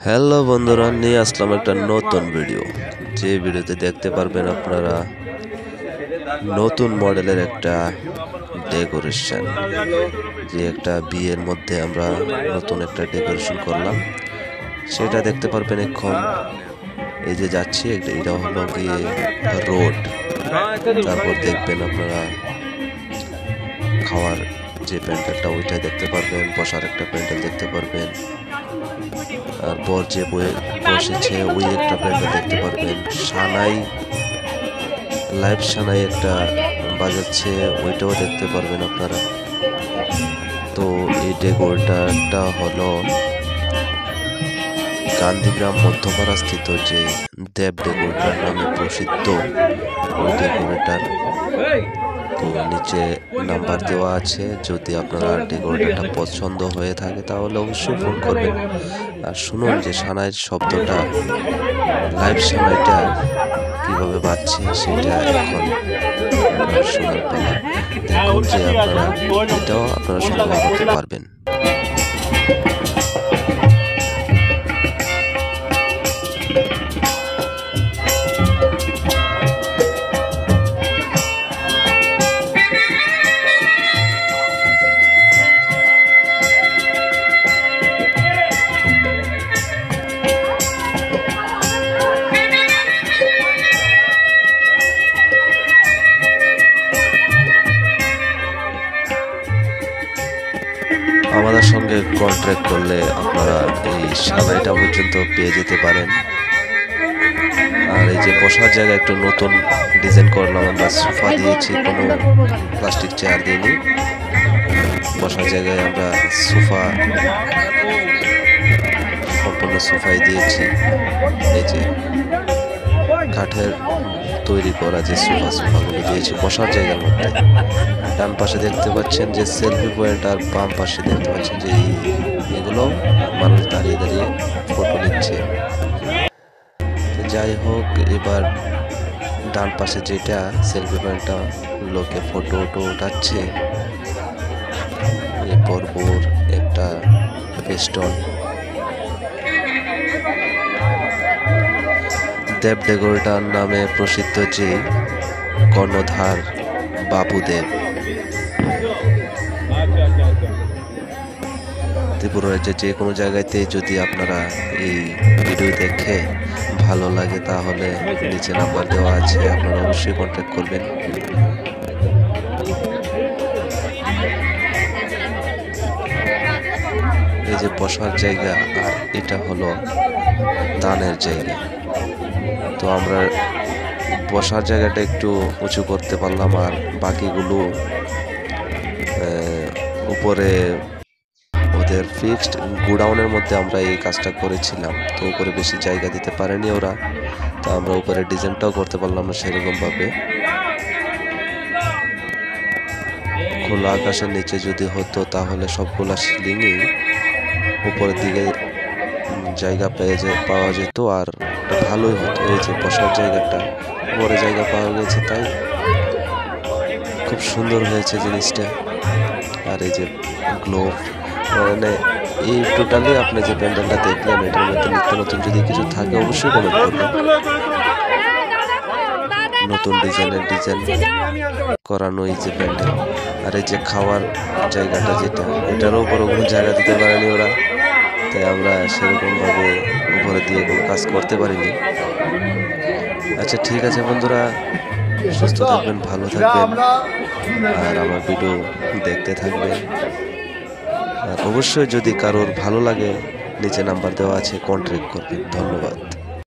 Hello বন্ধুরা, নিয়ে আসলাম একটা নতুন ভিডিও। যে ভিডিওতে দেখতে পারবেন আপনারা নতুন মডেলের একটা ডেকোরেশন, যে একটা বিয়ের মধ্যে আমরা নতুন একটা ডেকোরেশন করলাম সেটা দেখতে পারবেন এখন। এই যে যাচ্ছি, এটা হলো গিয়ে রোড। তারপর দেখবেন আপনারা খাওয়ার যে প্যান্ডেলটা ওইটা দেখতে পারবেন, বসার একটা প্যান্ডেল দেখতে পারবেন, আর বর যে বসেছে ওই একটা প্যান্ডেল দেখতে পারবেন। সানাই, লাইভ সানাই একটা বাজাচ্ছে, ওইটাও দেখতে পারবেন আপনারা। তো এই ডেকোরেটরটা হলো গান্ধীগ্রাম মধ্যপাড়া স্থিত যে দেব ডেকোরেটর নামে প্রসিদ্ধ ওই ডেকোরেটর। তো নিচে নাম্বার দেওয়া আছে, যদি আপনারা ডেকোরেটরটা পছন্দ হয়ে থাকে তাহলে অবশ্যই ফোন করবেন। আর শুনুন যে সানাইয়ের শব্দটা, লাইভ সানাইটা কিভাবে বাজছে সেটা এখন শোনার পালা। দেখুন যে আপনারা এটাও আপনারা সংগ্রহ করতে পারবেন। আমাদের সঙ্গে কন্ট্যাক্ট করলে আপনারা এই সানাইটা পর্যন্ত পেয়ে যেতে পারেন। আর এই যে বসার জায়গায় একটু নতুন ডিজাইন করলাম, আমরা সোফা দিয়েছি, কোনো প্লাস্টিক চেয়ার দিইনি। বসার জায়গায় আমরা সোফা, সম্পূর্ণ সোফাই দিয়েছি। এই যে কাঠের তৈরি করা যে সোফাগুলো দিয়েছি বসার জায়গার মধ্যে। ডান পাশে দেখতে পাচ্ছেন যে সেলফি পয়েন্ট, আর বাম পাশে দেখতে পাচ্ছেন যে এগুলো মানুষ দাঁড়িয়ে দাঁড়িয়ে ফটো নিচ্ছে। যাই হোক, এবার ডান পাশে যেটা সেলফি পয়েন্টটা, লোকে ফটো উঠাচ্ছে। পরপর একটা ফেস্টন। দেব ডেকোরেটর নামে প্রসিদ্ধ যে কর্ণধার বাবুদেব। ত্রিপুরা রাজ্যের যে কোনো জায়গাতে যদি আপনারা এই ভিডিও দেখে ভালো লাগে তাহলে নিচে নাম্বার দেওয়া আছে, আপনারা অবশ্যই কন্ট্যাক্ট করবেন। এই যে বসার জায়গা, আর এটা হলো দানের জায়গা। তো আমরা বসার জায়গাটা একটু উঁচু করতে পারলাম, আর বাকিগুলো উপরে ওদের ফিক্সড গোডাউনের মধ্যে আমরা এই কাজটা করেছিলাম। তো উপরে বেশি জায়গা দিতে পারেনি ওরা, তো আমরা উপরে ডিজাইনটাও করতে পারলাম না সেরকম ভাবে। খোলা আকাশের নিচে যদি হতো তাহলে সবগুলা সিলিংই উপরের দিকে জায়গা পাওয়া যেত, আর ভালোই হতো। এই যে বসার জায়গাটা উপরে জায়গা পাওয়া গেছে, তাই খুব সুন্দর হয়েছে জিনিসটা। আর এই যে গ্লোভ, মানে এই টোটালি আপনি যে প্যান্ডেলটা দেখলেন এটার মধ্যে নিত্য নতুন যদি কিছু থাকে অবশ্যই কমেন্ট করবেন। নতুন ডিজাইন করানো এই যে প্যান্ডেল। আর এই যে খাওয়ার জায়গাটা যেটা, এটারও উপরে কোনো জায়গা দিতে পারেনি ওরা, তাই আমরা সেরকমভাবে উপরে দিয়ে কোনো কাজ করতে পারিনি। আচ্ছা ঠিক আছে বন্ধুরা, সুস্থ থাকবেন, ভালো থাকবেন, আর আমার ভিডিও দেখতে থাকবেন। আর অবশ্যই যদি কারোর ভালো লাগে নিচে নাম্বার দেওয়া আছে, কন্ট্যাক্ট করবেন। ধন্যবাদ।